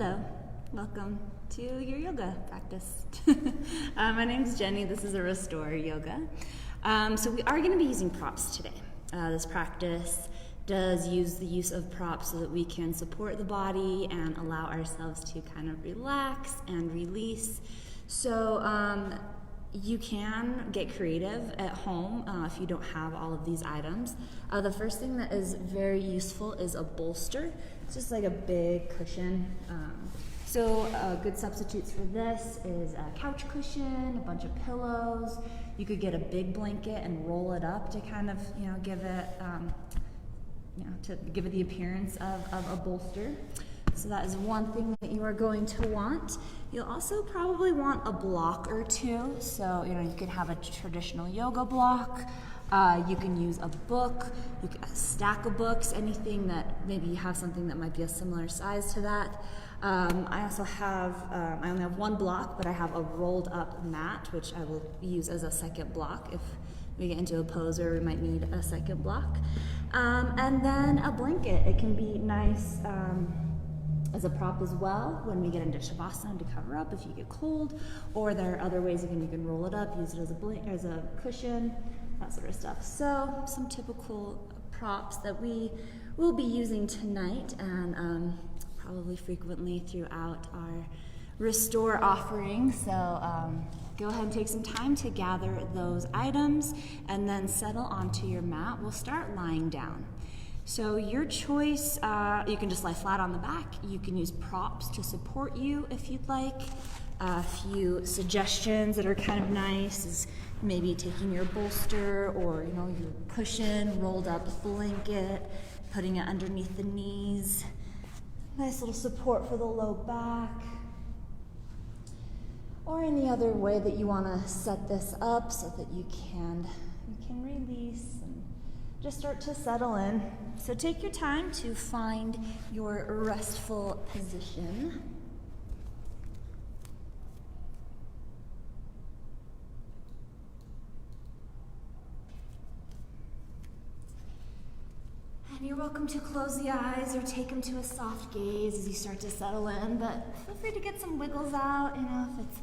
Hello, welcome to your yoga practice. My name is Jenny. This is a Restore Yoga. So we are going to be using props today. This practice does use the use of props so that we can support the body and allow ourselves to kind of relax and release. So you can get creative at home if you don't have all of these items. The first thing that is very useful is a bolster. It's just like a big cushion. So good substitutes for this is a couch cushion, a bunch of pillows. You could get a big blanket and roll it up to kind of, give it, to give it the appearance of a bolster. So that is one thing that you are going to want. You'll also probably want a block or two. So, you could have a traditional yoga block. You can use a book, a stack of books, anything that maybe you have something that might be a similar size to that. I also have, I only have one block, but I have a rolled up mat, which I will use as a second block. If we get into a pose where we might need a second block. And then a blanket. It can be nice as a prop as well when we get into Shavasana to cover up if you get cold, or there are other ways you can roll it up, use it as a cushion, that sort of stuff. So some typical props that we will be using tonight and probably frequently throughout our Restore offering. So go ahead and take some time to gather those items and then settle onto your mat. We'll start lying down. So your choice, you can just lie flat on the back. You can use props to support you if you'd like. A few suggestions that are kind of nice is maybe taking your bolster or your cushion, rolled up blanket, putting it underneath the knees. Nice little support for the low back. Or any other way that you want to set this up so that you can release and just start to settle in. So take your time to find your restful position. And you're welcome to close the eyes or take them to a soft gaze as you start to settle in, but feel free to get some wiggles out, if it's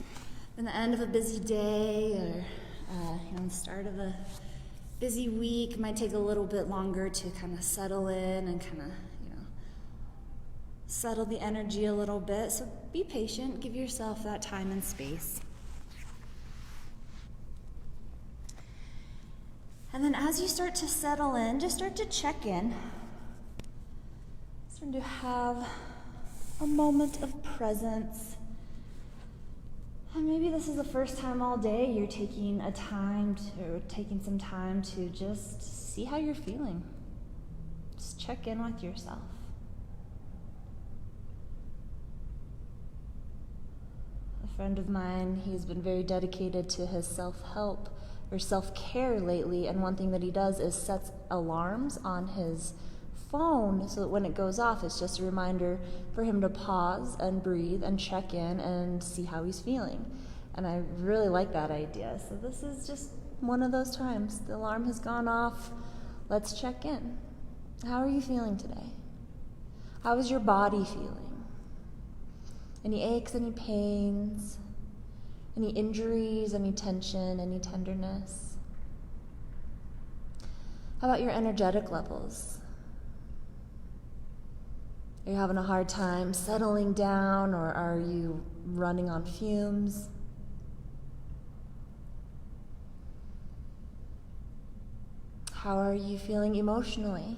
been the end of a busy day or the start of a busy week. It might take a little bit longer to kind of settle in and kind of, settle the energy a little bit. So be patient, give yourself that time and space. And then as you start to settle in, just start to check in. Start to have a moment of presence. And maybe this is the first time all day you're taking some time to just see how you're feeling. Just check in with yourself. A friend of mine, he's been very dedicated to his self-help or self-care lately, and one thing that he does is sets alarms on his phone so that when it goes off, it's just a reminder for him to pause and breathe and check in and see how he's feeling. And I really like that idea. So this is just one of those times. The alarm has gone off. Let's check in. How are you feeling today? How is your body feeling? Any aches, any pains? Any injuries, any tension, any tenderness? How about your energetic levels? Are you having a hard time settling down, or are you running on fumes? How are you feeling emotionally?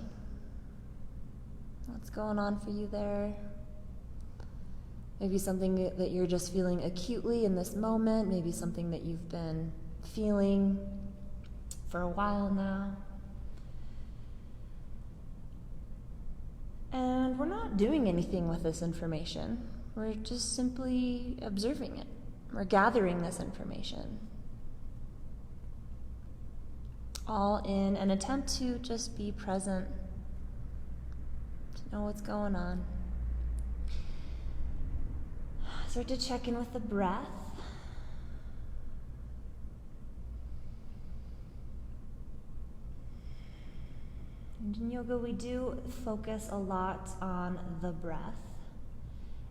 What's going on for you there? Maybe something that you're just feeling acutely in this moment, maybe something that you've been feeling for a while now. And we're not doing anything with this information. We're just simply observing it. We're gathering this information. All in an attempt to just be present, to know what's going on. Start to check in with the breath. And in yoga, we do focus a lot on the breath.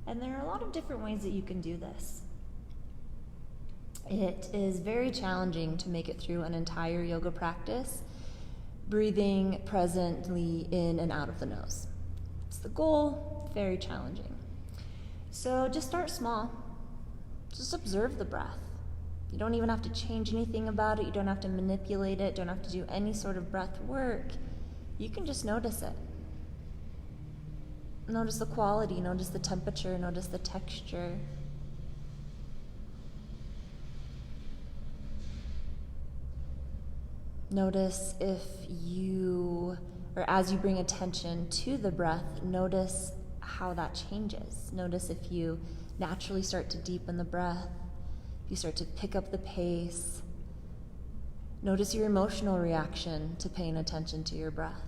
And there are a lot of different ways that you can do this. It is very challenging to make it through an entire yoga practice, breathing presently in and out of the nose. It's the goal, very challenging. So just start small. Just observe the breath. You don't even have to change anything about it. You don't have to manipulate it. Don't have to do any sort of breath work. You can just notice it. Notice the quality, notice the temperature, notice the texture. Notice if you, or as you bring attention to the breath, notice how that changes. Notice if you naturally start to deepen the breath, you start to pick up the pace. Notice your emotional reaction to paying attention to your breath.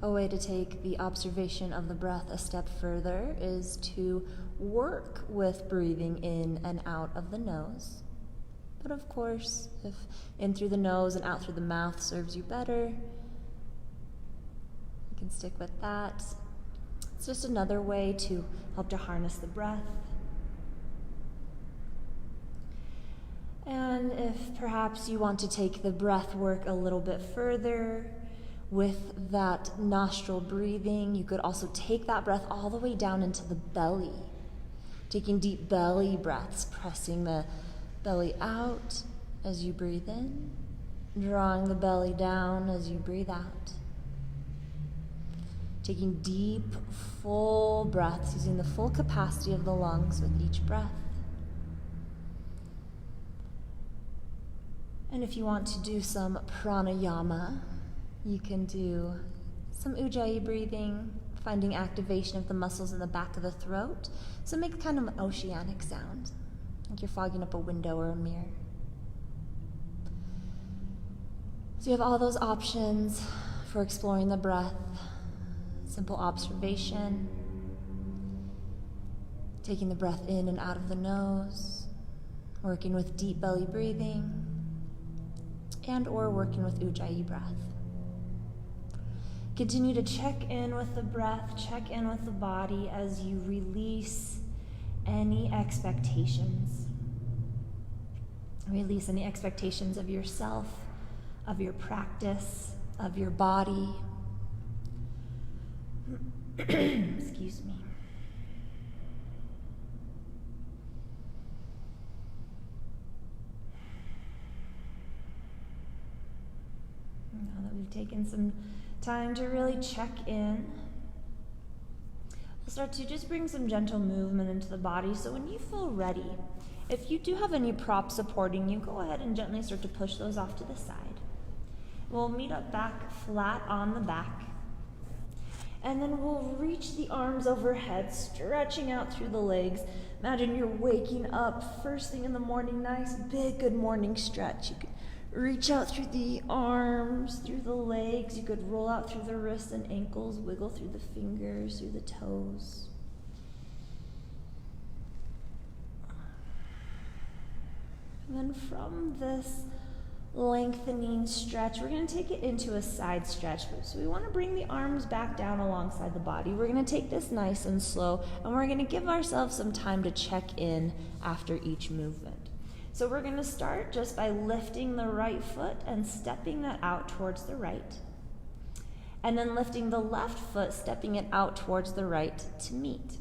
A way to take the observation of the breath a step further is to work with breathing in and out of the nose. But of course, if in through the nose and out through the mouth serves you better, you can stick with that. It's just another way to help to harness the breath. And if perhaps you want to take the breath work a little bit further, with that nostril breathing, you could also take that breath all the way down into the belly. Taking deep belly breaths, pressing the belly out as you breathe in, drawing the belly down as you breathe out. Taking deep, full breaths, using the full capacity of the lungs with each breath. And if you want to do some pranayama, you can do some ujjayi breathing, finding activation of the muscles in the back of the throat. So make kind of an oceanic sound, like you're fogging up a window or a mirror. So you have all those options for exploring the breath. Simple observation, taking the breath in and out of the nose, working with deep belly breathing, and or working with ujjayi breath. Continue to check in with the breath, check in with the body as you release any expectations. Release any expectations of yourself, of your practice, of your body. Excuse me. Now that we've taken some time to really check in, we'll start to just bring some gentle movement into the body. So when you feel ready, if you do have any props supporting you, go ahead and gently start to push those off to the side. We'll meet up back flat on the back. And then we'll reach the arms overhead, stretching out through the legs. Imagine you're waking up first thing in the morning, nice big good morning stretch. You could reach out through the arms, through the legs. You could roll out through the wrists and ankles, wiggle through the fingers, through the toes. And then from this lengthening stretch, we're going to take it into a side stretch. So we want to bring the arms back down alongside the body. We're going to take this nice and slow, and we're going to give ourselves some time to check in after each movement. So we're going to start just by lifting the right foot and stepping that out towards the right. And then lifting the left foot, stepping it out towards the right to meet.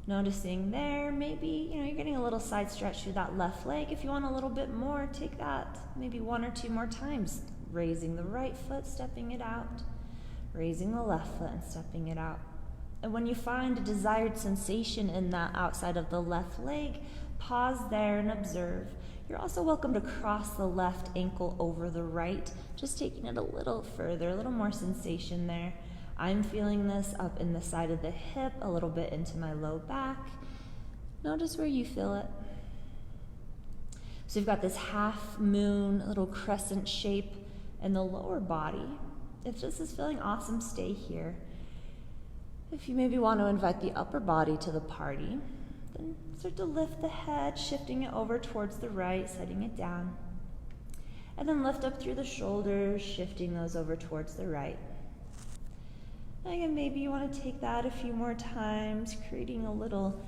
Noticing there, maybe, you're getting a little side stretch through that left leg. If you want a little bit more, take that maybe 1 or 2 more times. Raising the right foot, stepping it out. Raising the left foot and stepping it out. And when you find a desired sensation in that outside of the left leg, pause there and observe. You're also welcome to cross the left ankle over the right, just taking it a little further, a little more sensation there. I'm feeling this up in the side of the hip, a little bit into my low back. Notice where you feel it. So you've got this half moon, little crescent shape in the lower body. If this is feeling awesome, stay here. If you maybe want to invite the upper body to the party, then start to lift the head, shifting it over towards the right, setting it down. And then lift up through the shoulders, shifting those over towards the right. And again, maybe you want to take that a few more times, creating a little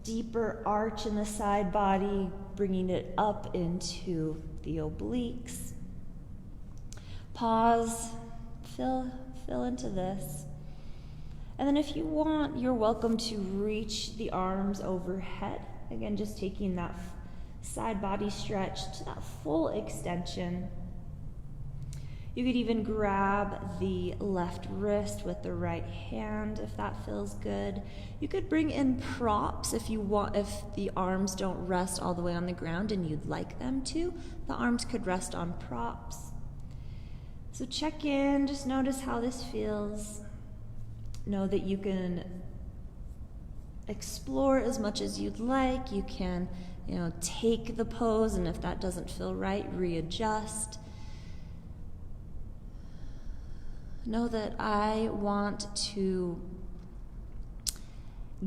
deeper arch in the side body, bringing it up into the obliques. Pause, fill into this. And then if you want, you're welcome to reach the arms overhead. Again, just taking that side body stretch to that full extension. You could even grab the left wrist with the right hand if that feels good. You could bring in props if you want, if the arms don't rest all the way on the ground and you'd like them to. The arms could rest on props. So check in, just notice how this feels. Know that you can explore as much as you'd like. You can, take the pose, and if that doesn't feel right, readjust. Know that I want to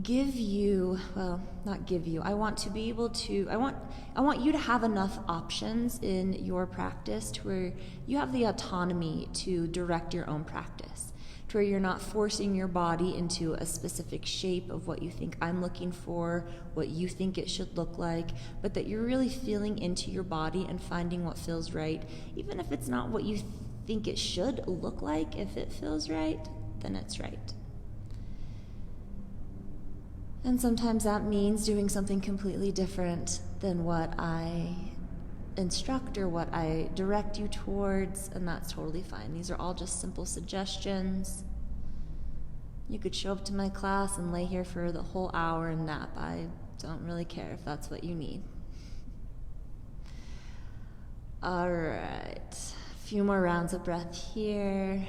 give you, I want to be able to, I want you to have enough options in your practice to where you have the autonomy to direct your own practice, to where you're not forcing your body into a specific shape of what you think I'm looking for, what you think it should look like, but that you're really feeling into your body and finding what feels right, even if it's not what you think it should look like. If it feels right, then it's right. And sometimes that means doing something completely different than what I instruct or what I direct you towards, and that's totally fine. These are all just simple suggestions. You could show up to my class and lay here for the whole hour and nap. I don't really care if that's what you need. All right, a few more rounds of breath here.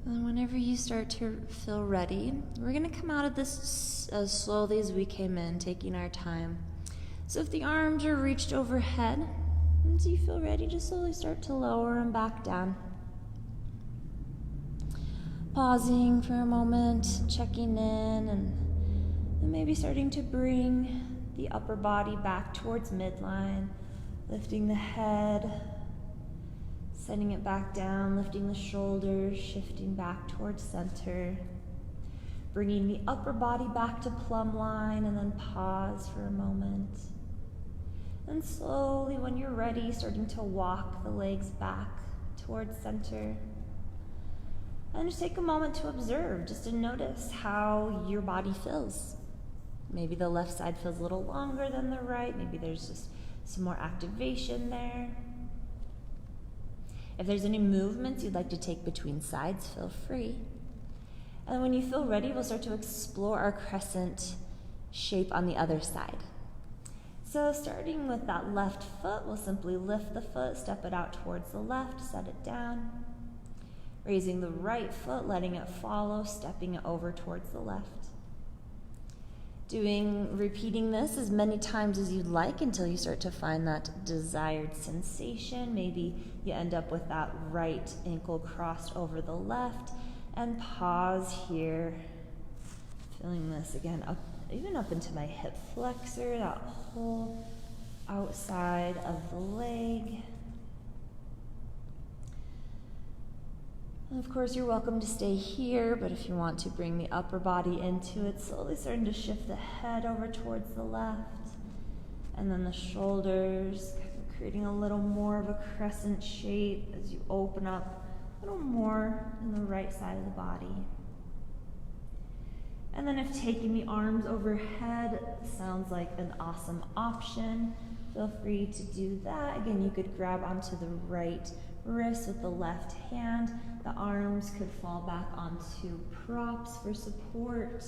And whenever you start to feel ready, we're going to come out of this as slowly as we came in, taking our time. So if the arms are reached overhead, as you feel ready, just slowly start to lower them back down. Pausing for a moment, checking in, and maybe starting to bring the upper body back towards midline, lifting the head, sending it back down, lifting the shoulders, shifting back towards center, bringing the upper body back to plumb line, and then pause for a moment. And slowly, when you're ready, starting to walk the legs back towards center. And just take a moment to observe, just to notice how your body feels. Maybe the left side feels a little longer than the right. Maybe there's just some more activation there. If there's any movements you'd like to take between sides, feel free. And when you feel ready, we'll start to explore our crescent shape on the other side. So starting with that left foot, we'll simply lift the foot, step it out towards the left, set it down. Raising the right foot, letting it follow, stepping it over towards the left. Repeating this as many times as you'd like until you start to find that desired sensation. Maybe you end up with that right ankle crossed over the left, and pause here. Feeling this again, even up into my hip flexor, that whole outside of the leg. And of course, you're welcome to stay here, but if you want to bring the upper body into it, slowly starting to shift the head over towards the left, and then the shoulders, creating a little more of a crescent shape as you open up a little more in the right side of the body. And then if taking the arms overhead sounds like an awesome option, feel free to do that. Again, you could grab onto the right wrist with the left hand. The arms could fall back onto props for support.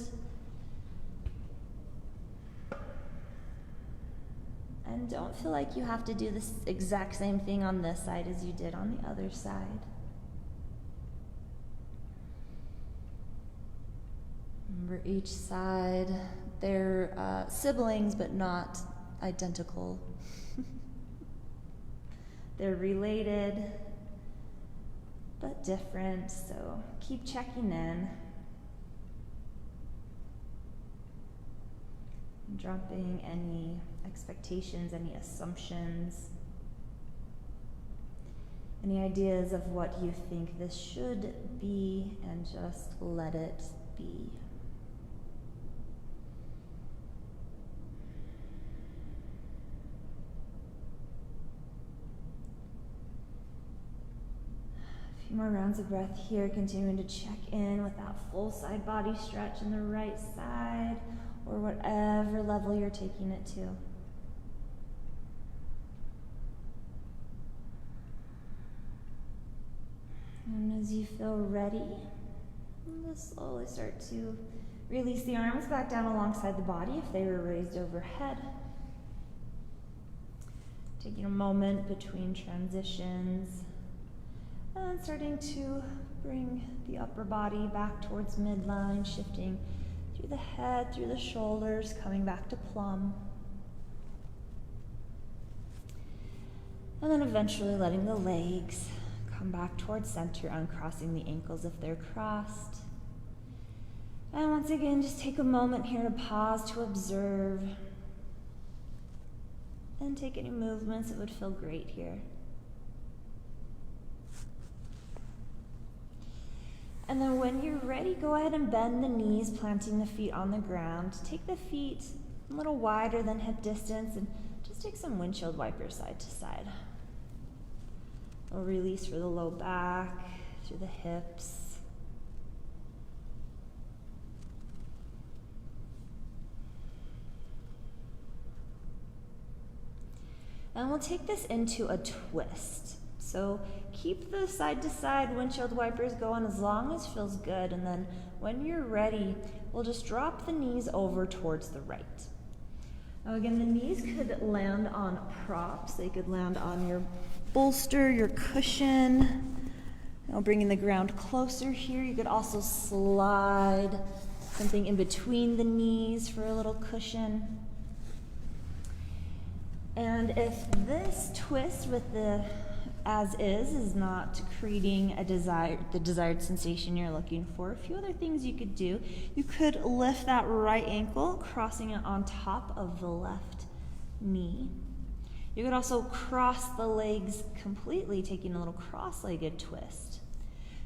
And don't feel like you have to do this exact same thing on this side as you did on the other side. Remember, each side, they're siblings, but not identical. They're related, but different, so keep checking in. Dropping any expectations, any assumptions, any ideas of what you think this should be, and just let it be. A few more rounds of breath here, continuing to check in with that full side body stretch in the right side, or whatever level you're taking it to. And as you feel ready, just slowly start to release the arms back down alongside the body if they were raised overhead. Taking a moment between transitions, and then starting to bring the upper body back towards midline, shifting through the head, through the shoulders, coming back to plum. And then eventually letting the legs come back towards center, uncrossing the ankles if they're crossed. And once again, just take a moment here to pause, to observe, and take any movements that would feel great here. And then when you're ready, go ahead and bend the knees, planting the feet on the ground. Take the feet a little wider than hip distance, and just take some windshield wipers side to side. A release for the low back, through the hips. And we'll take this into a twist. So keep the side to side windshield wipers going as long as feels good. And then when you're ready, we'll just drop the knees over towards the right. Now again, the knees could land on props. They could land on your bolster, your cushion. Now bringing the ground closer here. You could also slide something in between the knees for a little cushion. And if this twist with the as is not creating the desired sensation you're looking for, a few other things you could do. You could lift that right ankle, crossing it on top of the left knee. You could also cross the legs completely, taking a little cross-legged twist.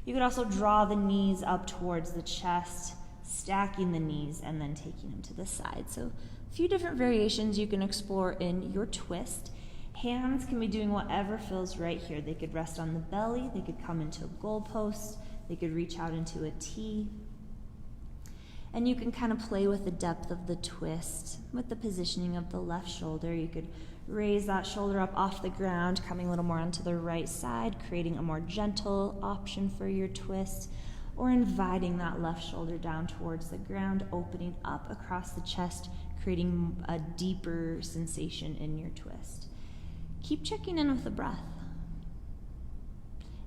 You could also draw the knees up towards the chest, stacking the knees, and then taking them to the side. So a few different variations you can explore in your twist. Hands can be doing whatever feels right here. They could rest on the belly, they could come into a goalpost, they could reach out into a T. And you can kind of play with the depth of the twist, with the positioning of the left shoulder. You could raise that shoulder up off the ground, coming a little more onto the right side, creating a more gentle option for your twist, or inviting that left shoulder down towards the ground, opening up across the chest, creating a deeper sensation in your twist. Keep checking in with the breath.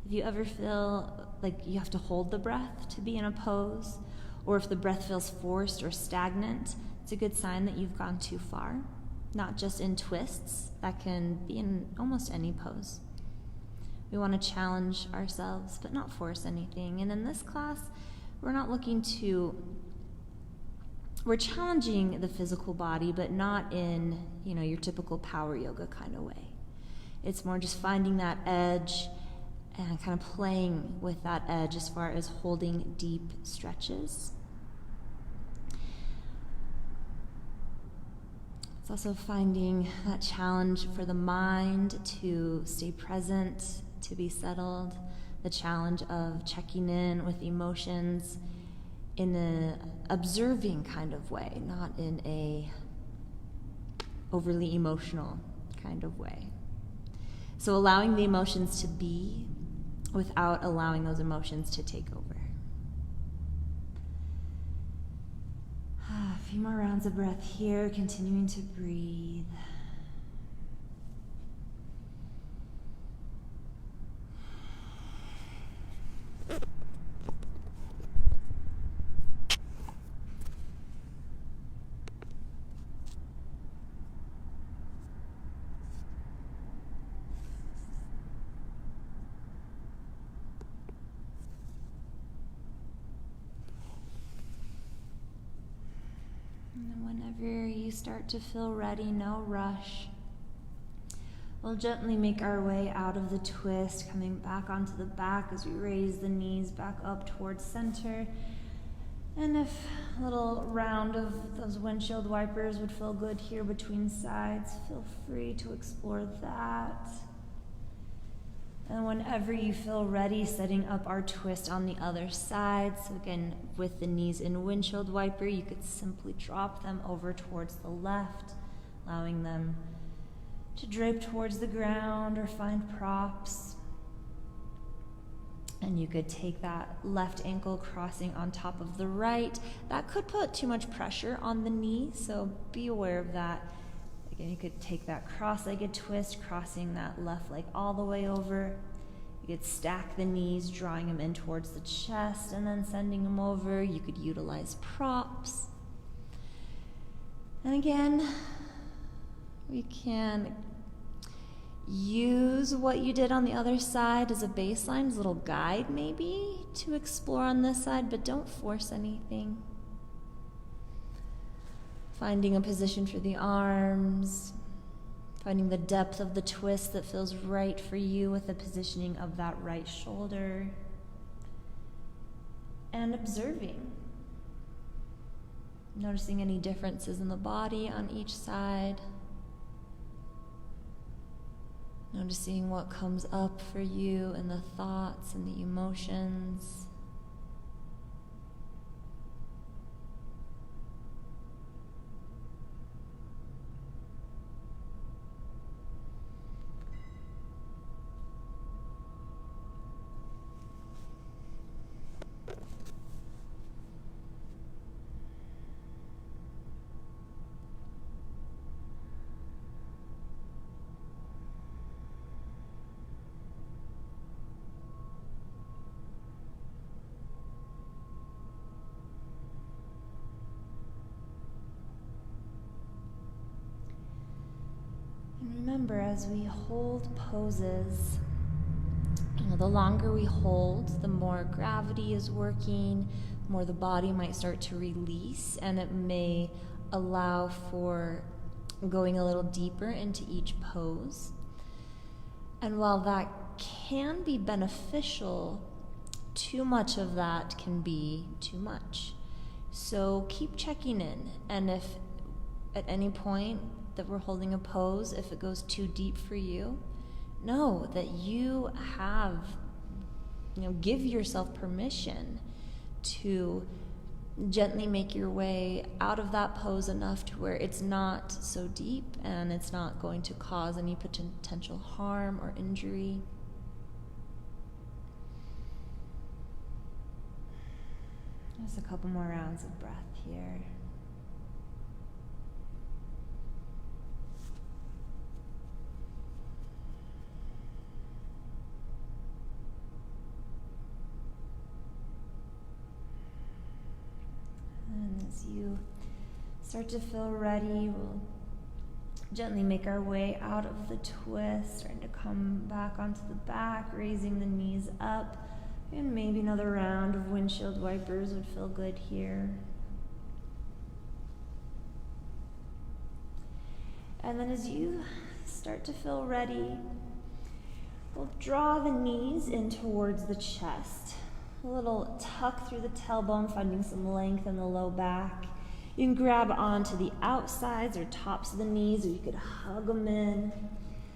If you ever feel like you have to hold the breath to be in a pose, or if the breath feels forced or stagnant, it's a good sign that you've gone too far. Not just in twists, that can be in almost any pose. We want to challenge ourselves, but not force anything. And in this class, we're challenging the physical body, but not in, your typical power yoga kind of way. It's more just finding that edge and kind of playing with that edge as far as holding deep stretches. It's also finding that challenge for the mind to stay present, to be settled, the challenge of checking in with emotions in an observing kind of way, not in a overly emotional kind of way. So allowing the emotions to be without allowing those emotions to take over. A few more rounds of breath here, continuing to breathe. Whenever you start to feel ready, no rush. We'll gently make our way out of the twist, coming back onto the back as we raise the knees back up towards center. And if a little round of those windshield wipers would feel good here between sides, feel free to explore that. And whenever you feel ready, setting up our twist on the other side. So again, with the knees in windshield wiper, you could simply drop them over towards the left, allowing them to drape towards the ground or find props. And you could take that left ankle crossing on top of the right. That could put too much pressure on the knee, so be aware of that. Again, you could take that cross-legged twist, crossing that left leg all the way over. You could stack the knees, drawing them in towards the chest, and then sending them over. You could utilize props. And again, we can use what you did on the other side as a baseline, as a little guide maybe to explore on this side, but don't force anything. Finding a position for the arms, finding the depth of the twist that feels right for you with the positioning of that right shoulder, and observing. Noticing any differences in the body on each side. Noticing what comes up for you and the thoughts and the emotions. Remember, as we hold poses, the longer we hold, the more gravity is working, the more the body might start to release, and it may allow for going a little deeper into each pose. And while that can be beneficial, too much of that can be too much. So keep checking in, and if at any point that we're holding a pose, if it goes too deep for you, know that you have, give yourself permission to gently make your way out of that pose enough to where it's not so deep and it's not going to cause any potential harm or injury. Just a couple more rounds of breath here. And as you start to feel ready, we'll gently make our way out of the twist, starting to come back onto the back, raising the knees up, and maybe another round of windshield wipers would feel good here. And then as you start to feel ready, we'll draw the knees in towards the chest. A little tuck through the tailbone, finding some length in the low back. You can grab onto the outsides or tops of the knees, or you could hug them in.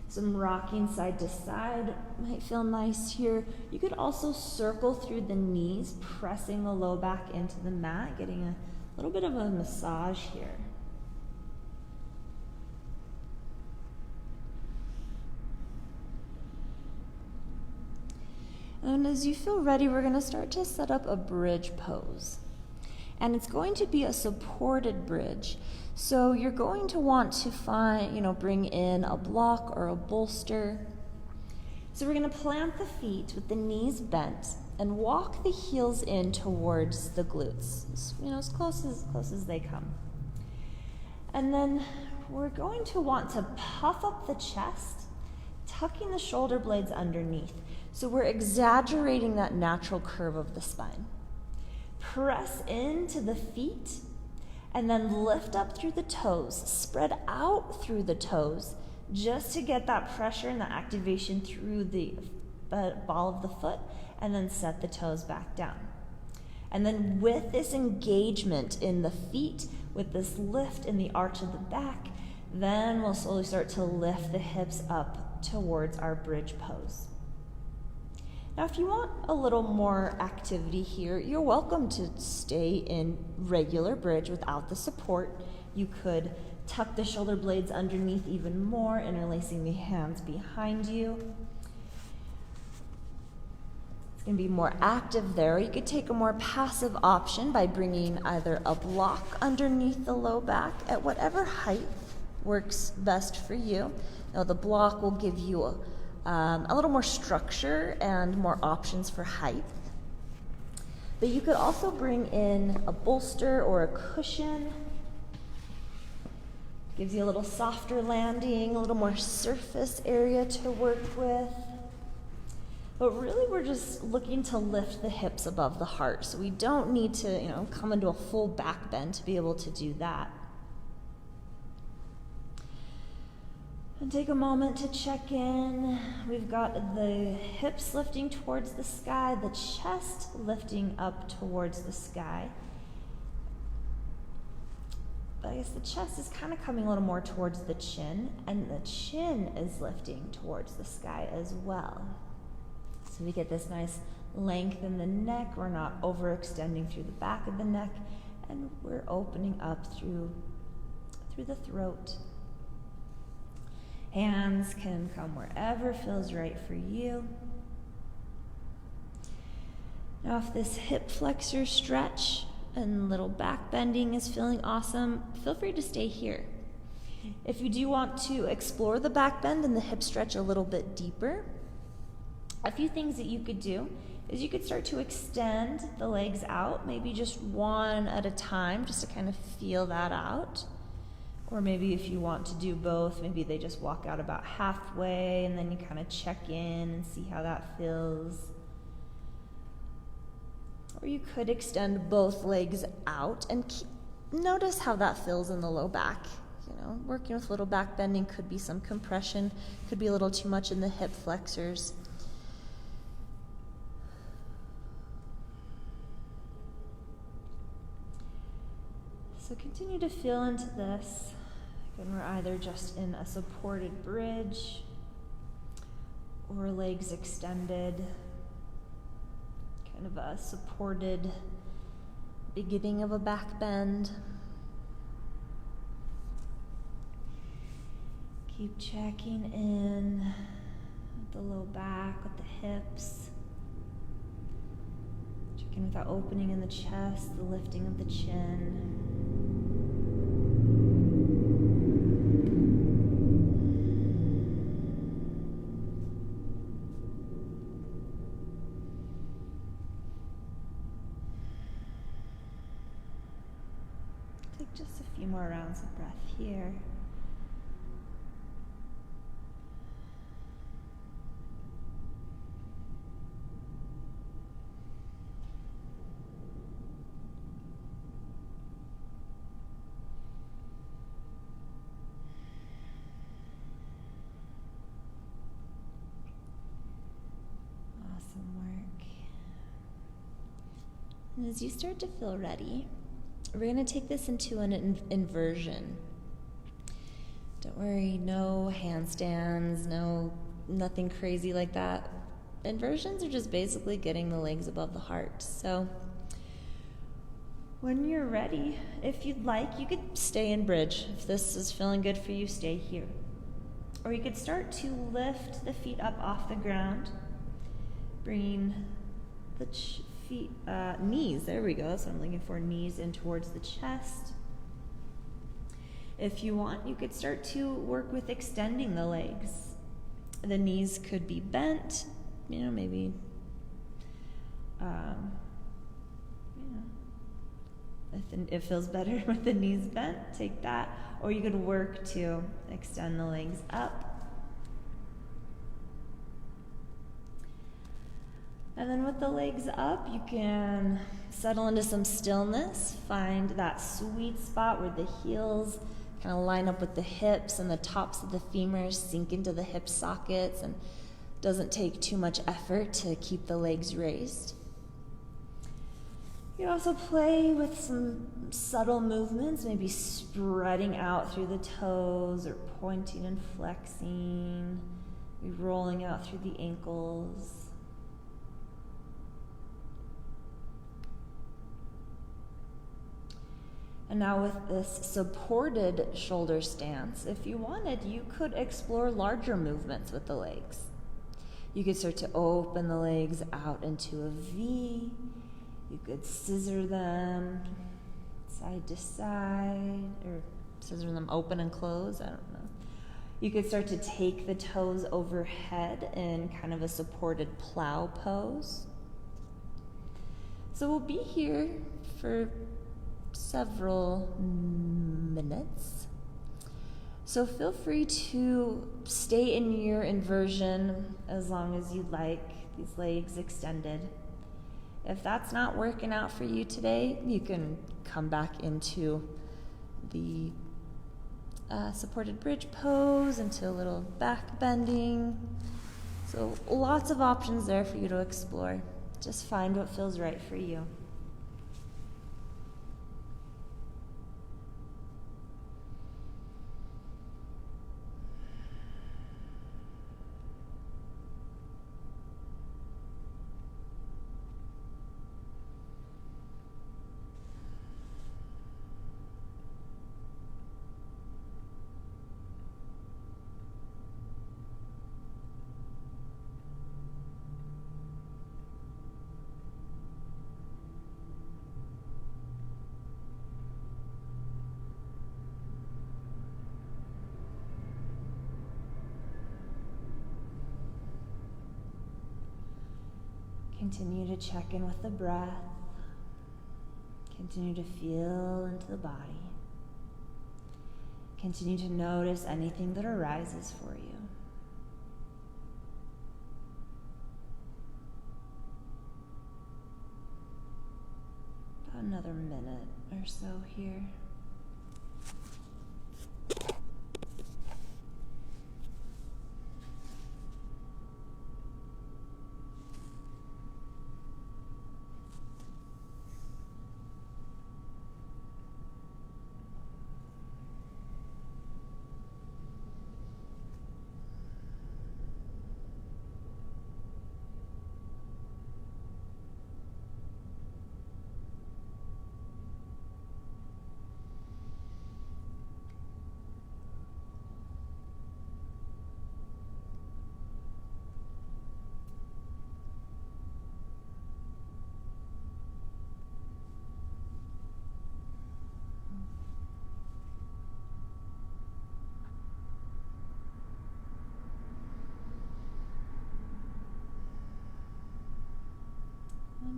Some rocking side to side might feel nice here. You could also circle through the knees, pressing the low back into the mat, getting a little bit of a massage here. And as you feel ready, we're going to start to set up a bridge pose. And it's going to be a supported bridge. So you're going to want to bring in a block or a bolster. So we're going to plant the feet with the knees bent and walk the heels in towards the glutes, as close as they come. And then we're going to want to puff up the chest, tucking the shoulder blades underneath. So we're exaggerating that natural curve of the spine. Press into the feet And then lift up through the toes, spread out through the toes, just to get that pressure and the activation through the ball of the foot, and then set the toes back down. And then with this engagement in the feet, with this lift in the arch of the back, then we'll slowly start to lift the hips up towards our bridge pose. Now, if you want a little more activity here, you're welcome to stay in regular bridge without the support. You could tuck the shoulder blades underneath even more, interlacing the hands behind you. It's going to be more active there. You could take a more passive option by bringing either a block underneath the low back at whatever height works best for you. Now, the block will give you a little more structure and more options for height. But you could also bring in a bolster or a cushion. Gives you a little softer landing, a little more surface area to work with. But really we're just looking to lift the hips above the heart. So we don't need to, come into a full back bend to be able to do that. And take a moment to check in. We've got the hips lifting towards the sky, the chest lifting up towards the sky. But I guess the chest is kind of coming a little more towards the chin, and the chin is lifting towards the sky as well. So we get this nice length in the neck. We're not overextending through the back of the neck, and we're opening up through the throat. Hands can come wherever feels right for you. Now, if this hip flexor stretch and little back bending is feeling awesome, feel free to stay here. If you do want to explore the back bend and the hip stretch a little bit deeper, a few things that you could do is you could start to extend the legs out, maybe just one at a time, just to kind of feel that out. Or maybe if you want to do both, maybe they just walk out about halfway and then you kind of check in and see how that feels. Or you could extend both legs out and notice how that feels in the low back. Working with little back bending could be some compression, could be a little too much in the hip flexors. So continue to feel into this. Again, we're either just in a supported bridge or legs extended, kind of a supported beginning of a back bend. Keep checking in with the low back, with the hips. Checking with that opening in the chest, the lifting of the chin. Take just a few more rounds of breath here. Awesome work. And as you start to feel ready, we're going to take this into an inversion. Don't worry, no handstands, nothing crazy like that. Inversions are just basically getting the legs above the heart. So when you're ready, if you'd like, you could stay in bridge. If this is feeling good for you, stay here. Or you could start to lift the feet up off the ground, bringing the feet, knees, there we go, that's what I'm looking for, knees in towards the chest. If you want, you could start to work with extending the legs. The knees could be bent, maybe, if it feels better with the knees bent, take that. Or you could work to extend the legs up. And then with the legs up, you can settle into some stillness. Find that sweet spot where the heels kind of line up with the hips and the tops of the femurs sink into the hip sockets, and doesn't take too much effort to keep the legs raised. You also play with some subtle movements, maybe spreading out through the toes or pointing and flexing, maybe rolling out through the ankles. And now with this supported shoulder stance, if you wanted, you could explore larger movements with the legs. You could start to open the legs out into a V. You could scissor them side to side, or scissor them open and close, I don't know. You could start to take the toes overhead in kind of a supported plow pose. So we'll be here for several minutes. So feel free to stay in your inversion as long as you like, these legs extended. If that's not working out for you today, you can come back into the supported bridge pose, into a little back bending. So lots of options there for you to explore. Just find what feels right for you. Continue to check in with the breath. Continue to feel into the body. Continue to notice anything that arises for you. About another minute or so here.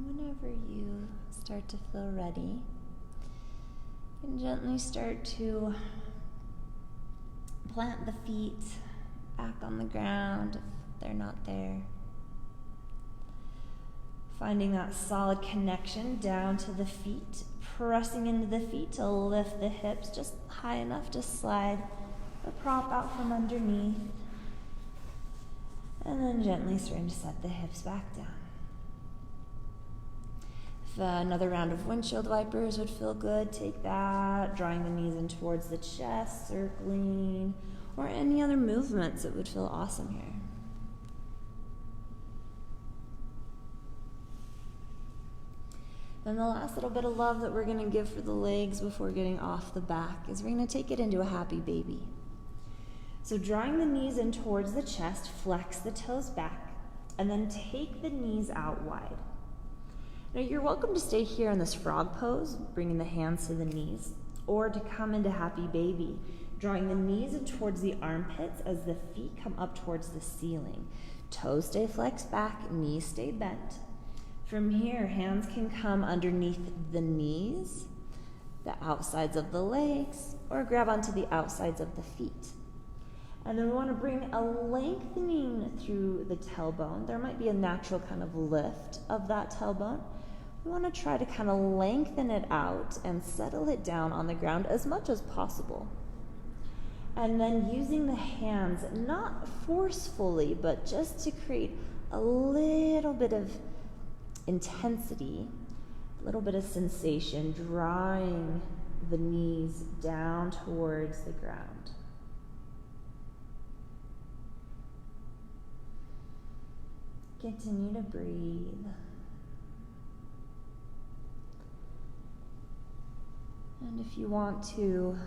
Whenever you start to feel ready, you can gently start to plant the feet back on the ground if they're not there. Finding that solid connection down to the feet, pressing into the feet to lift the hips just high enough to slide the prop out from underneath. And then gently starting to set the hips back down. If another round of windshield wipers would feel good, take that, drawing the knees in towards the chest, circling, or any other movements that would feel awesome here. Then the last little bit of love that we're going to give for the legs before getting off the back is we're going to take it into a happy baby. So drawing the knees in towards the chest, flex the toes back, and then take the knees out wide. Now you're welcome to stay here in this frog pose, bringing the hands to the knees, or to come into happy baby, drawing the knees in towards the armpits as the feet come up towards the ceiling. Toes stay flexed back, knees stay bent. From here, hands can come underneath the knees, the outsides of the legs, or grab onto the outsides of the feet. And then we want to bring a lengthening through the tailbone. There might be a natural kind of lift of that tailbone. We want to try to kind of lengthen it out and settle it down on the ground as much as possible. And then using the hands, not forcefully, but just to create a little bit of intensity, a little bit of sensation, drawing the knees down towards the ground. Continue to breathe. And if you want to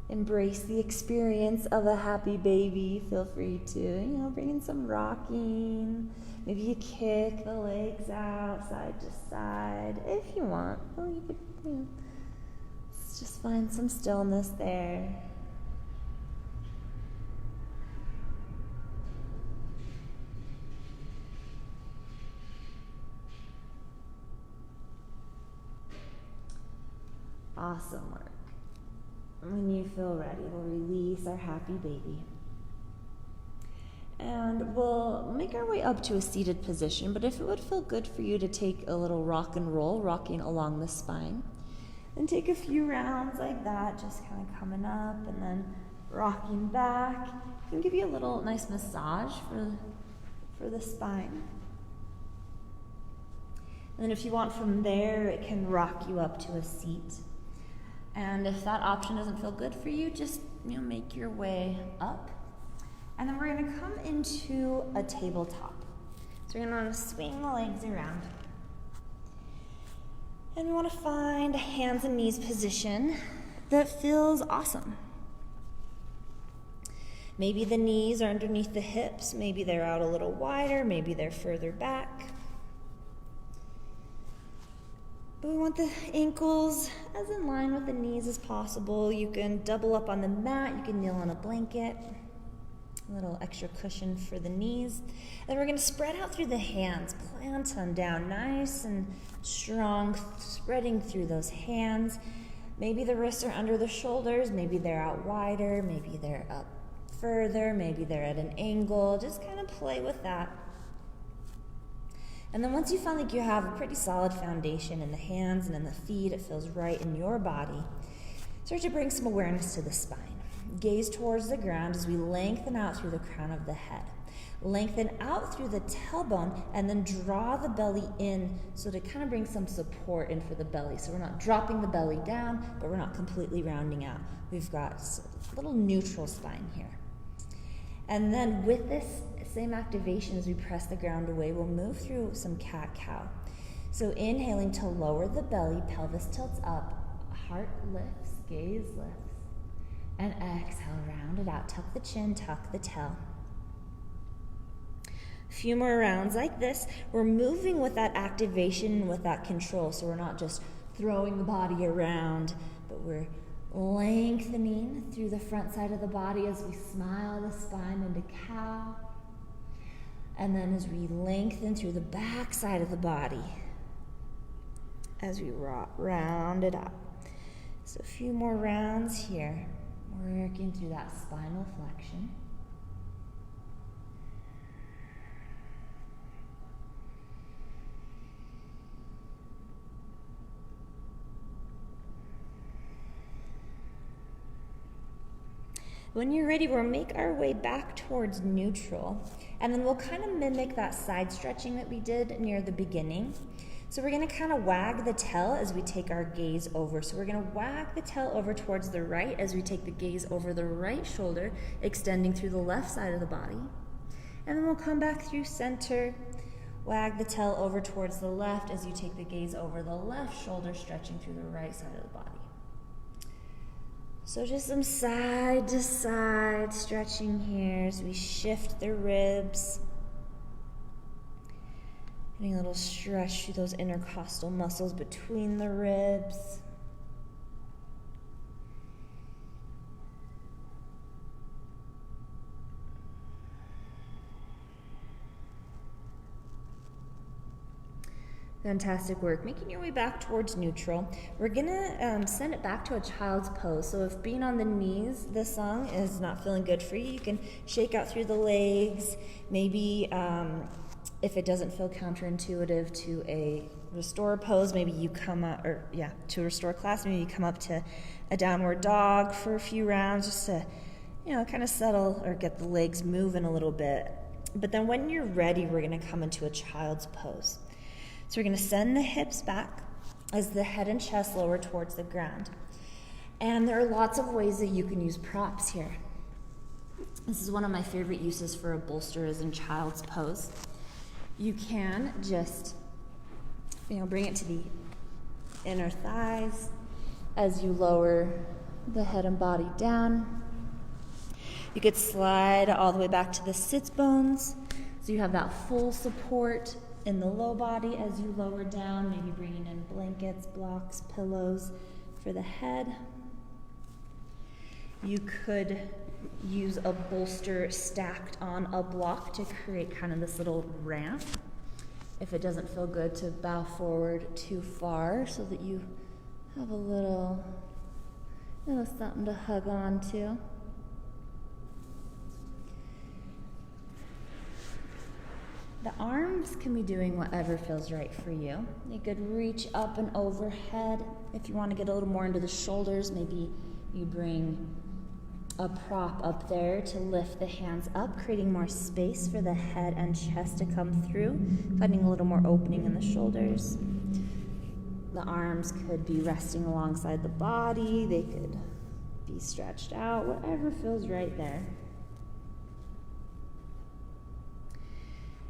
embrace the experience of a happy baby, feel free to, bring in some rocking. Maybe you kick the legs out side to side if you want. Or you could, just find some stillness there. Awesome work. When you feel ready, we'll release our happy baby. And we'll make our way up to a seated position, but if it would feel good for you to take a little rock and roll, rocking along the spine, and take a few rounds like that, just kind of coming up and then rocking back. It can give you a little nice massage for the spine. And then if you want from there, it can rock you up to a seat. And if that option doesn't feel good for you, just make your way up. And then we're going to come into a tabletop. So we're going to want to swing the legs around. And we want to find a hands and knees position that feels awesome. Maybe the knees are underneath the hips, maybe they're out a little wider, maybe they're further back. But we want the ankles as in line with the knees as possible. You can double up on the mat, you can kneel on a blanket. A little extra cushion for the knees. And we're going to spread out through the hands, plant them down nice and strong, spreading through those hands. Maybe the wrists are under the shoulders, maybe they're out wider, maybe they're up further, maybe they're at an angle. Just kind of play with that. And then once you find like you have a pretty solid foundation in the hands and in the feet, it feels right in your body, start to bring some awareness to the spine. Gaze towards the ground as we lengthen out through the crown of the head. Lengthen out through the tailbone and then draw the belly in so to kind of bring some support in for the belly. So we're not dropping the belly down, but we're not completely rounding out. We've got a little neutral spine here. And then with this same activation as we press the ground away, we'll move through some cat-cow. So inhaling to lower the belly, pelvis tilts up, heart lifts, gaze lifts. And exhale, round it out. Tuck the chin, tuck the tail. A few more rounds like this. We're moving with that activation, with that control. So we're not just throwing the body around, but we're lengthening through the front side of the body as we smile the spine into cow. And then as we lengthen through the back side of the body, as we round it out. So a few more rounds here. Working through that spinal flexion. When you're ready, we'll make our way back towards neutral, and then we'll kind of mimic that side stretching that we did near the beginning. So we're going to kind of wag the tail as we take our gaze over. So we're going to wag the tail over towards the right as we take the gaze over the right shoulder, extending through the left side of the body. And then we'll come back through center, wag the tail over towards the left as you take the gaze over the left shoulder, stretching through the right side of the body. So just some side to side stretching here as we shift the ribs. Getting a little stretch through those intercostal muscles between the ribs. Fantastic work. Making your way back towards neutral. We're gonna send it back to a child's pose. So if being on the knees this song is not feeling good for you, you can shake out through the legs. Maybe if it doesn't feel counterintuitive to a restore pose, maybe you come up, to a restore class, maybe you come up to a downward dog for a few rounds just to, kind of settle or get the legs moving a little bit. But then when you're ready, we're gonna come into a child's pose. So we're going to send the hips back as the head and chest lower towards the ground. And there are lots of ways that you can use props here. This is one of my favorite uses for a bolster is in child's pose. You can just, bring it to the inner thighs as you lower the head and body down. You could slide all the way back to the sits bones so you have that full support in the low body as you lower down, maybe bringing in blankets, blocks, pillows for the head. You could use a bolster stacked on a block to create kind of this little ramp if it doesn't feel good to bow forward too far so that you have a little something to hug on to. The arms can be doing whatever feels right for you. You could reach up and overhead. If you want to get a little more into the shoulders, maybe you bring a prop up there to lift the hands up, creating more space for the head and chest to come through, finding a little more opening in the shoulders. The arms could be resting alongside the body. They could be stretched out, whatever feels right there.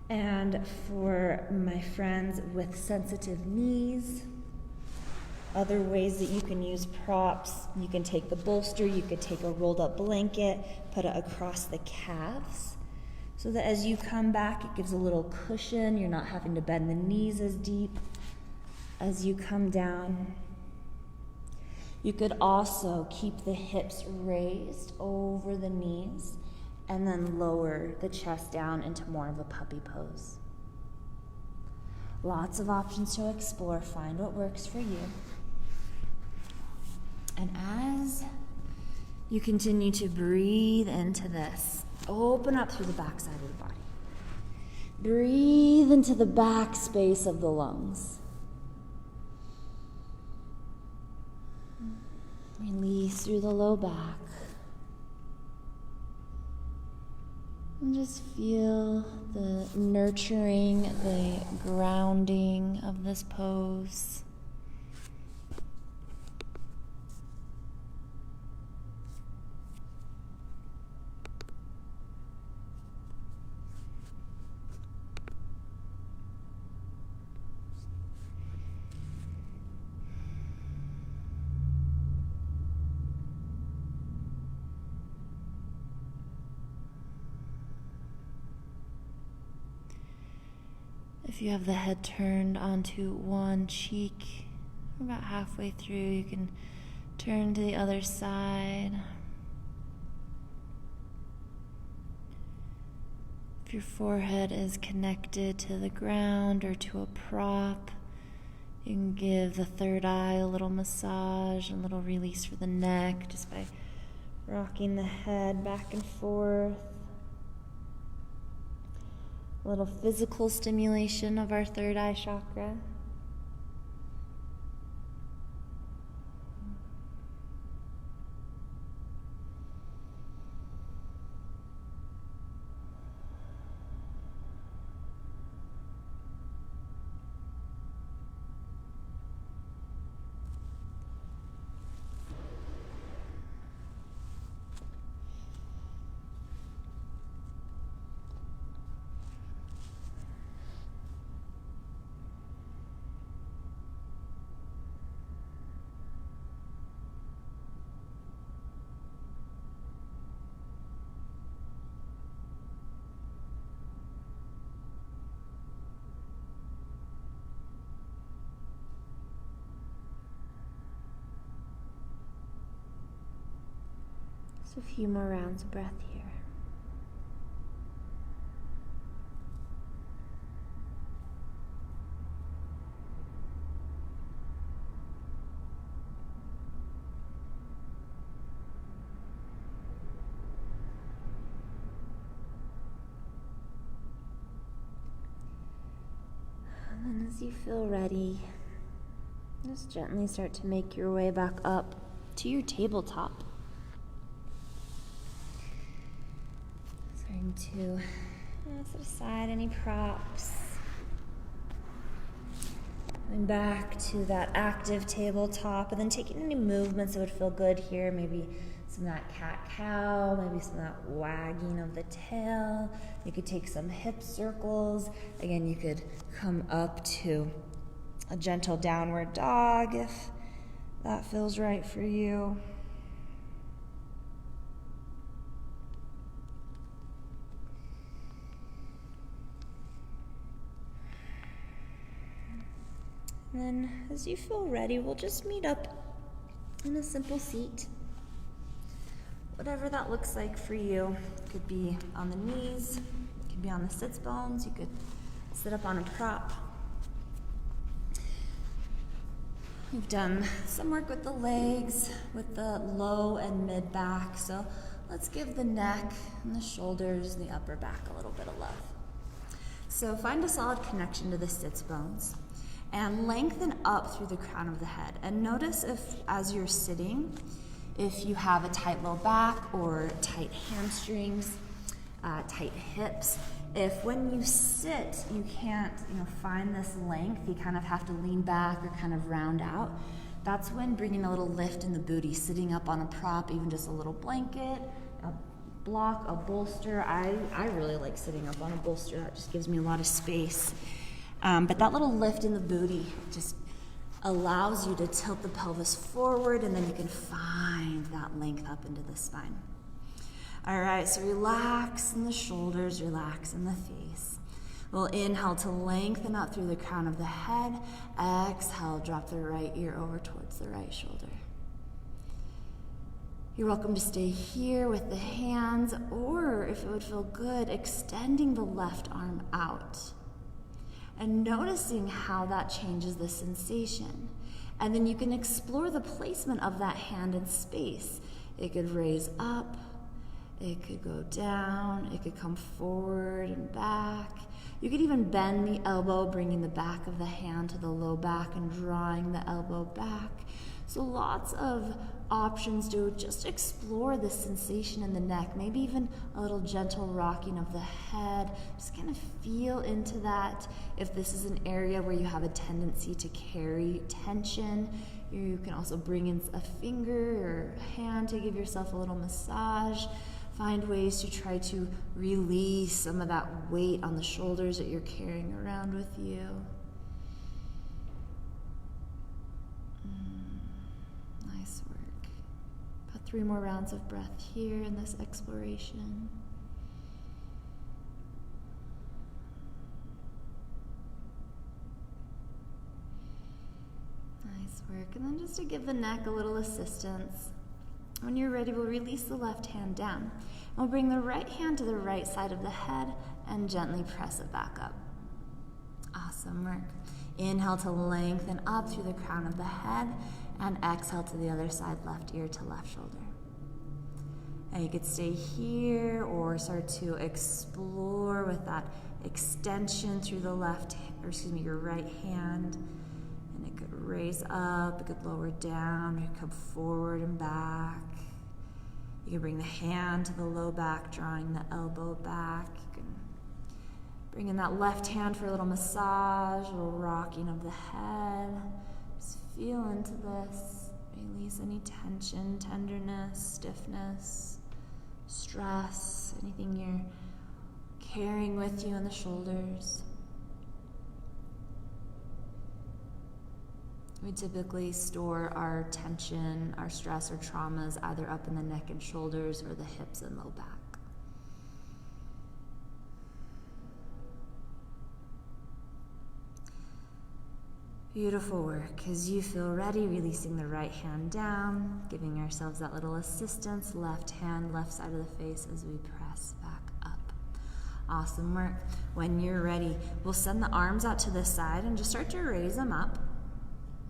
And for my friends with sensitive knees, other ways that you can use props, you can take the bolster, you could take a rolled up blanket, put it across the calves, so that as you come back, it gives a little cushion. You're not having to bend the knees as deep as you come down. You could also keep the hips raised over the knees and then lower the chest down into more of a puppy pose. Lots of options to explore. Find what works for you. And as you continue to breathe into this, open up through the backside of the body. Breathe into the back space of the lungs. Release through the low back. And just feel the nurturing, the grounding of this pose. If you have the head turned onto one cheek, about halfway through, you can turn to the other side. If your forehead is connected to the ground or to a prop, you can give the third eye a little massage, a little release for the neck just by rocking the head back and forth. A little physical stimulation of our third eye chakra. A few more rounds of breath here. And as you feel ready, just gently start to make your way back up to your tabletop. Starting to set aside any props. Going back to that active tabletop, and then taking any movements that would feel good here. Maybe some of that cat-cow, maybe some of that wagging of the tail. You could take some hip circles. Again, you could come up to a gentle downward dog if that feels right for you. And then as you feel ready, we'll just meet up in a simple seat. Whatever that looks like for you. It could be on the knees, it could be on the sits bones, you could sit up on a prop. We've done some work with the legs, with the low and mid back, so let's give the neck and the shoulders and the upper back a little bit of love. So find a solid connection to the sits bones and lengthen up through the crown of the head. And notice if, as you're sitting, if you have a tight low back or tight hamstrings, tight hips. If when you sit, you can't find this length, you kind of have to lean back or kind of round out, that's when bringing a little lift in the booty, sitting up on a prop, even just a little blanket, a block, a bolster. I really like sitting up on a bolster. That just gives me a lot of space. But that little lift in the booty just allows you to tilt the pelvis forward, and then you can find that length up into the spine. All right, so relax in the shoulders, relax in the face. We'll inhale to lengthen up through the crown of the head. Exhale, drop the right ear over towards the right shoulder. You're welcome to stay here with the hands, or if it would feel good, extending the left arm out and noticing how that changes the sensation. And then you can explore the placement of that hand in space. It could raise up, it could go down, it could come forward and back. You could even bend the elbow, bringing the back of the hand to the low back and drawing the elbow back. So lots of options to just explore the sensation in the neck, maybe even a little gentle rocking of the head. Just kind of feel into that. If this is an area where you have a tendency to carry tension, you can also bring in a finger or a hand to give yourself a little massage. Find ways to try to release some of that weight on the shoulders that you're carrying around with you. Nice work. About 3 more rounds of breath here in this exploration. Nice work. And then just to give the neck a little assistance, when you're ready, we'll release the left hand down. We'll bring the right hand to the right side of the head and gently press it back up. Awesome work. Inhale to lengthen up through the crown of the head, and exhale to the other side, left ear to left shoulder. And you could stay here or start to explore with that extension through the your right hand. And it could raise up, it could lower down, it could come forward and back. You can bring the hand to the low back, drawing the elbow back. You can bring in that left hand for a little massage, a little rocking of the head. Just feel into this. Release any tension, tenderness, stiffness, stress, anything you're carrying with you in the shoulders. We typically store our tension, our stress, or traumas either up in the neck and shoulders or the hips and low back. Beautiful work. As you feel ready, releasing the right hand down, giving ourselves that little assistance, left hand, left side of the face as we press back up. Awesome work. When you're ready, we'll send the arms out to the side and just start to raise them up.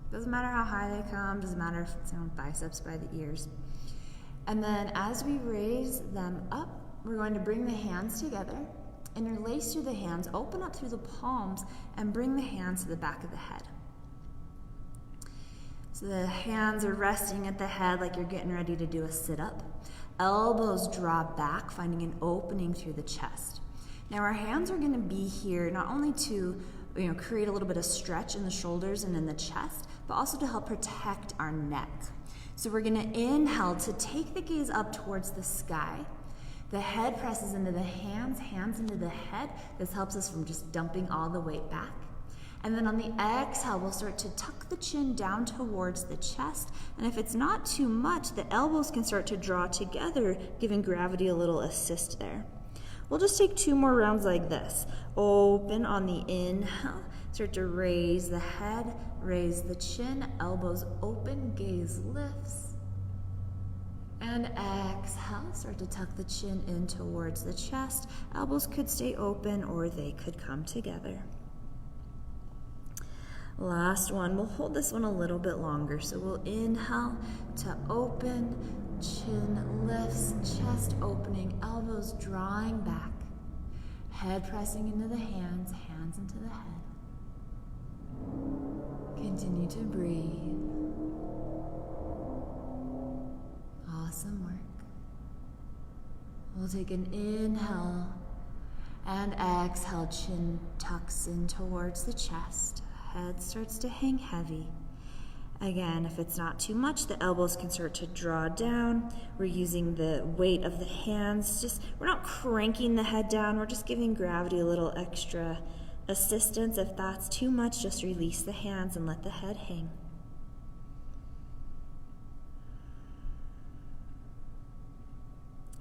Doesn't matter how high they come, doesn't matter if it's biceps by the ears. And then as we raise them up, we're going to bring the hands together Interlace through the hands, open up through the palms, and bring the hands to the back of the head. So the hands are resting at the head like you're getting ready to do a sit-up. Elbows draw back, finding an opening through the chest. Now our hands are going to be here not only to create a little bit of stretch in the shoulders and in the chest, but also to help protect our neck. So we're going to inhale to take the gaze up towards the sky. The head presses into the hands, hands into the head. This helps us from just dumping all the weight back. And then on the exhale, we'll start to tuck the chin down towards the chest. And if it's not too much, the elbows can start to draw together, giving gravity a little assist there. We'll just take 2 more rounds like this. Open on the inhale. Start to raise the head, raise the chin, elbows open, gaze lifts. And exhale, start to tuck the chin in towards the chest. Elbows could stay open or they could come together. Last one, we'll hold this one a little bit longer. So we'll inhale to open, chin lifts, chest opening, elbows drawing back, head pressing into the hands, hands into the head. Continue to breathe. Awesome work. We'll take an inhale and exhale, chin tucks in towards the chest. Head starts to hang heavy. Again, if it's not too much, the elbows can start to draw down. We're using the weight of the hands. We're not cranking the head down. We're just giving gravity a little extra assistance. If that's too much, just release the hands and let the head hang.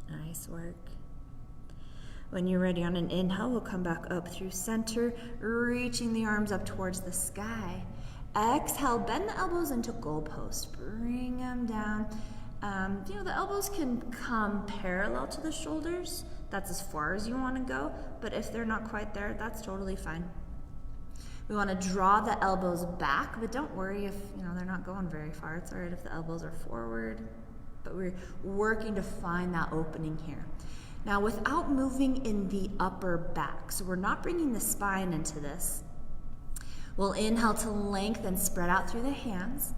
Nice work. When you're ready on an inhale, we'll come back up through center, reaching the arms up towards the sky. Exhale, bend the elbows into goalpost. Bring them down. The elbows can come parallel to the shoulders. That's as far as you want to go, but if they're not quite there, that's totally fine. We want to draw the elbows back, but don't worry if they're not going very far. It's all right if the elbows are forward, but we're working to find that opening here. Now, without moving in the upper back, so we're not bringing the spine into this, we'll inhale to lengthen, spread out through the hands,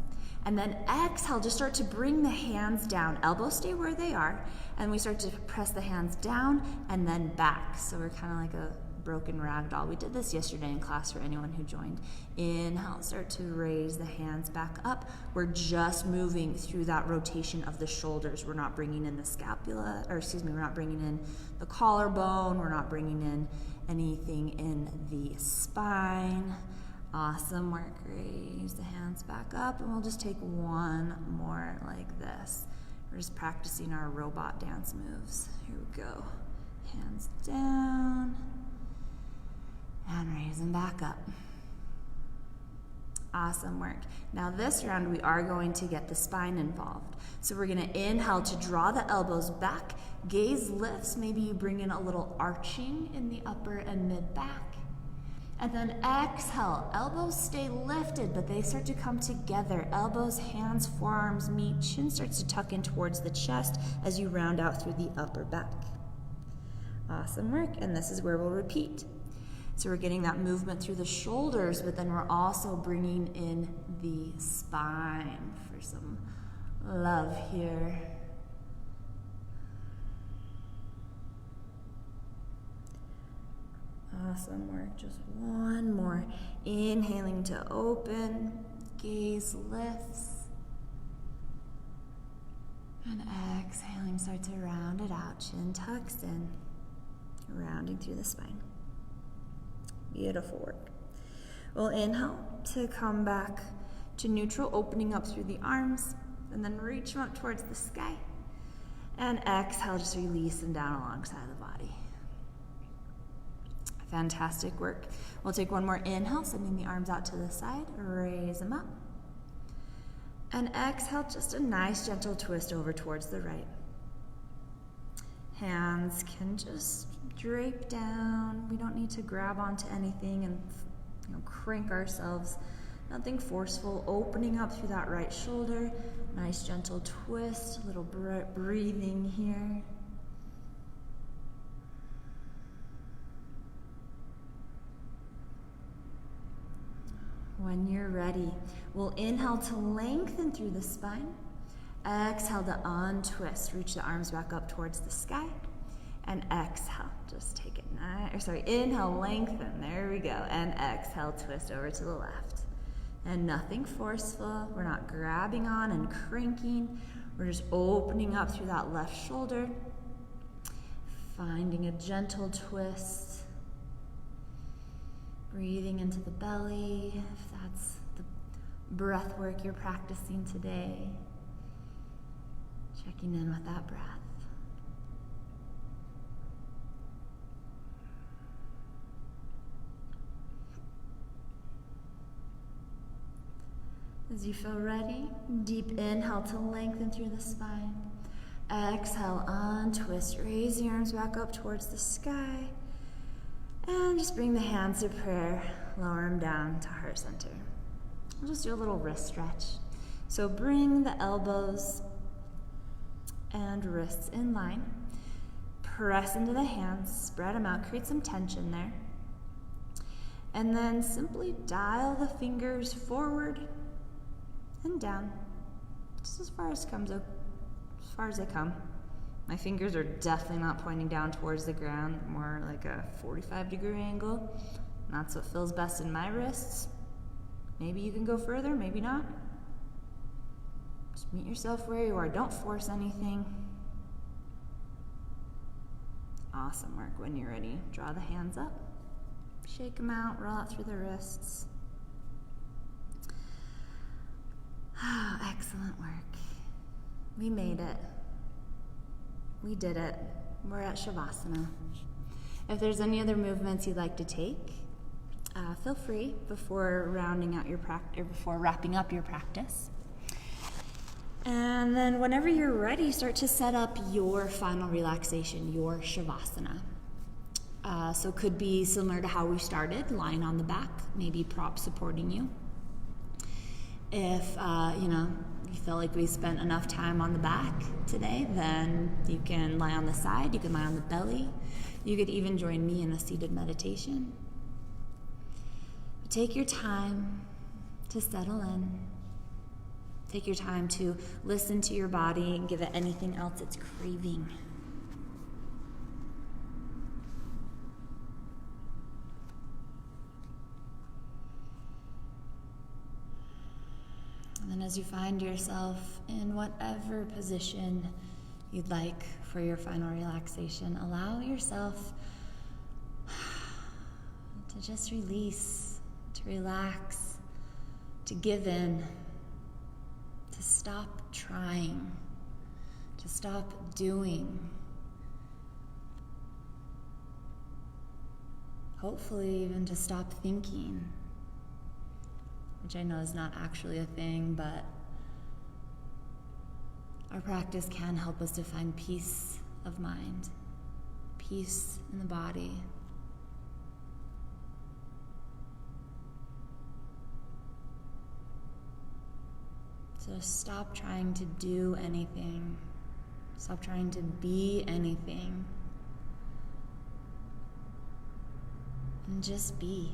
and then exhale, just start to bring the hands down. Elbows stay where they are, and we start to press the hands down and then back. So we're kind of like a broken rag doll. We did this yesterday in class for anyone who joined. Inhale, start to raise the hands back up. We're just moving through that rotation of the shoulders. We're not bringing in the scapula, we're not bringing in the collarbone. We're not bringing in anything in the spine. Awesome work. Raise the hands back up, and we'll just take one more like this. We're just practicing our robot dance moves. Here we go. Hands down. And raise them back up. Awesome work. Now this round we are going to get the spine involved. So we're going to inhale to draw the elbows back. Gaze lifts. Maybe you bring in a little arching in the upper and mid back. And then exhale. Elbows stay lifted, but they start to come together. Elbows, hands, forearms meet. Chin starts to tuck in towards the chest as you round out through the upper back. Awesome work. And this is where we'll repeat. So we're getting that movement through the shoulders, but then we're also bringing in the spine for some love here. Awesome work. Just one more. Inhaling to open. Gaze lifts. And exhaling, start to round it out. Chin tucks in. Rounding through the spine. Beautiful work. We'll inhale to come back to neutral, opening up through the arms, and then reach them up towards the sky. And exhale, just release them down alongside the body. Fantastic work. We'll take one more inhale, sending the arms out to the side, raise them up. And exhale, just a nice gentle twist over towards the right. Hands can just drape down. We don't need to grab onto anything and crank ourselves. Nothing forceful. Opening up through that right shoulder. Nice gentle twist. A little breathing here. When you're ready, we'll inhale to lengthen through the spine. Exhale to untwist. Reach the arms back up towards the sky. And exhale, just take it inhale, lengthen, there we go. And exhale, twist over to the left. And nothing forceful, we're not grabbing on and cranking. We're just opening up through that left shoulder. Finding a gentle twist. Breathing into the belly, if that's the breath work you're practicing today. Checking in with that breath. As you feel ready, deep inhale to lengthen through the spine. Exhale, untwist, raise the arms back up towards the sky. And just bring the hands to prayer, lower them down to heart center. We'll just do a little wrist stretch. So bring the elbows and wrists in line. Press into the hands, spread them out, create some tension there. And then simply dial the fingers forward and down, just as far as they come. My fingers are definitely not pointing down towards the ground, more like a 45-degree angle. And that's what feels best in my wrists. Maybe you can go further, maybe not. Just meet yourself where you are. Don't force anything. Awesome work. When you're ready, draw the hands up. Shake them out, roll out through the wrists. Excellent work. We made it. We did it. We're at Shavasana. If there's any other movements you'd like to take, feel free before rounding out your practice, or before wrapping up your practice. And then whenever you're ready, start to set up your final relaxation, your Shavasana. So it could be similar to how we started, lying on the back, maybe props supporting you. If, you feel like we spent enough time on the back today, then you can lie on the side, you can lie on the belly. You could even join me in a seated meditation. But take your time to settle in. Take your time to listen to your body and give it anything else it's craving. And then as you find yourself in whatever position you'd like for your final relaxation, allow yourself to just release, to relax, to give in, to stop trying, to stop doing. Hopefully even to stop thinking, which I know is not actually a thing, but our practice can help us to find peace of mind, peace in the body. So stop trying to do anything. Stop trying to be anything. And just be.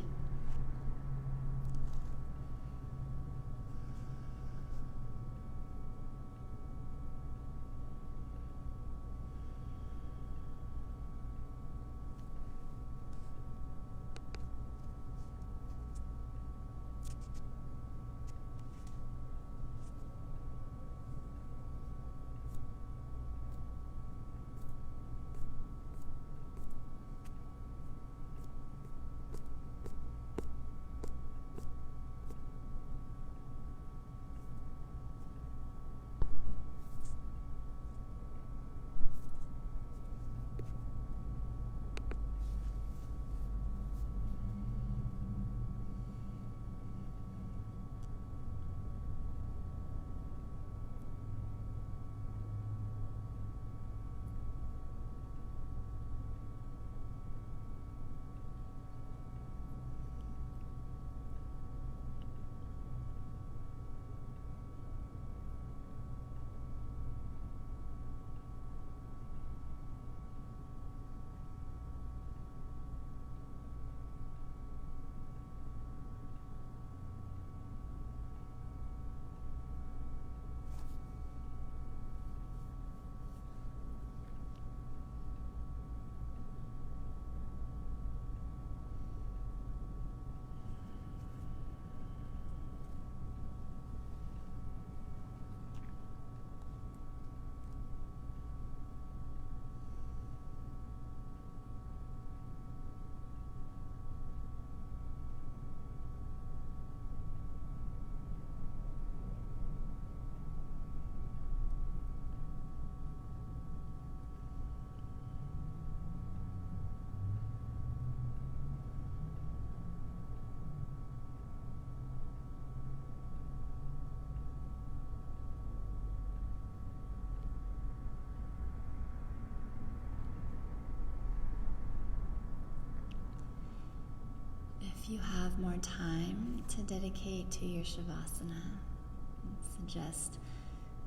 If you have more time to dedicate to your Shavasana, I suggest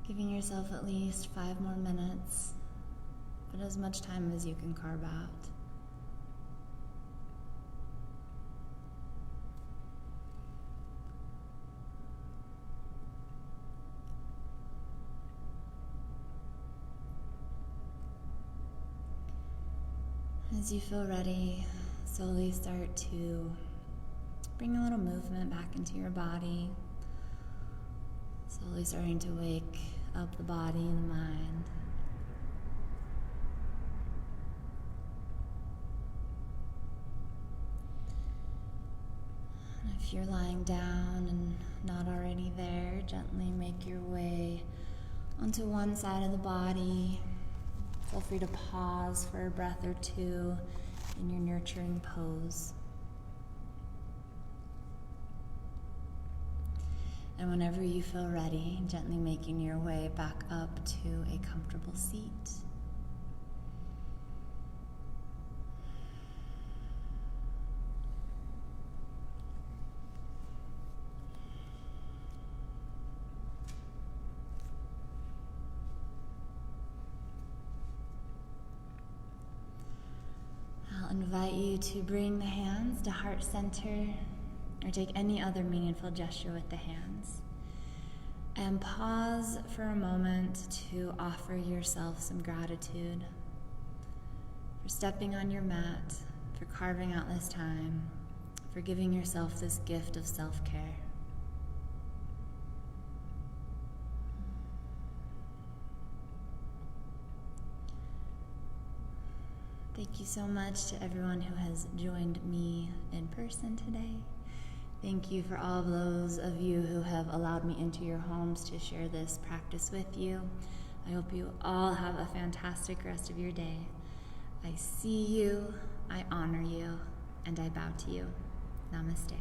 giving yourself at least 5 more minutes, but as much time as you can carve out. As you feel ready, slowly start to bring a little movement back into your body, slowly starting to wake up the body and the mind. And if you're lying down and not already there, gently make your way onto one side of the body. Feel free to pause for a breath or two in your nurturing pose. And whenever you feel ready, gently making your way back up to a comfortable seat. I'll invite you to bring the hands to heart center, or take any other meaningful gesture with the hands. And pause for a moment to offer yourself some gratitude for stepping on your mat, for carving out this time, for giving yourself this gift of self-care. Thank you so much to everyone who has joined me in person today. Thank you for all of those of you who have allowed me into your homes to share this practice with you. I hope you all have a fantastic rest of your day. I see you, I honor you, and I bow to you. Namaste.